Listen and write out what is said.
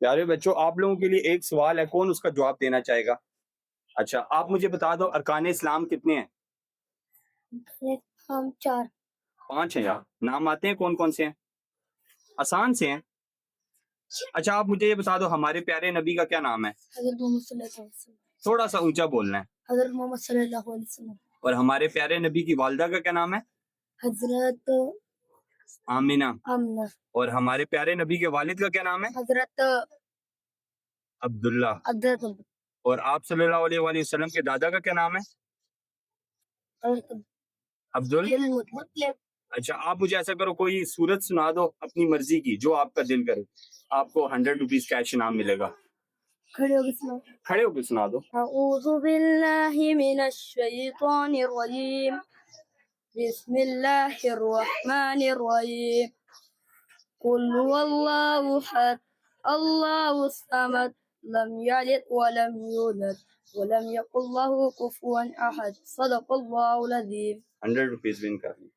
پیارے بچوں آپ لوگوں کے لیے ایک سوال ہے, کون اس کا جواب دینا چاہے گا؟ اچھا آپ مجھے بتا دو ارکان اسلام کتنے ہیں؟ ہم 4. 5 ہیں یار. نام آتے ہیں کون کون سے ہیں؟ آسان سے ہیں. اچھا آپ مجھے یہ بتا دو ہمارے پیارے نبی کا کیا نام ہے؟ حضرت محمد صلی اللہ علیہ وسلم. تھوڑا سا اونچا بولنا ہے. حضرت محمد صلی اللہ علیہ وسلم. اور ہمارے پیارے نبی کی والدہ کا کیا نام ہے؟ حضرت آمینہ. آمنہ. اور ہمارے پیارے نبی کے والد کا کیا نام ہے؟ حضرت عبداللہ. عبداللہ. اور آپ صلی اللہ علیہ وآلہ وسلم کے دادا کا کیا نام ہے؟ المطلب. اچھا آپ مجھے ایسا کرو کوئی سورت سنا دو اپنی مرضی کی جو آپ کا دل کرے, آپ کو 100 روپیز کیش انعام ملے گا. کھڑے ہو کے سناؤ. کھڑے ہو کے سنا دو. اعوذ باللہ من الشیطان الرجیم بسم اللہ الرحمن الرحیم قل هو اللہ احد اللہ الصمد لم یلد ولم یولد ولم یکن له کفوا احد صدق اللہ العظیم. 100 روپیز ون کر لی.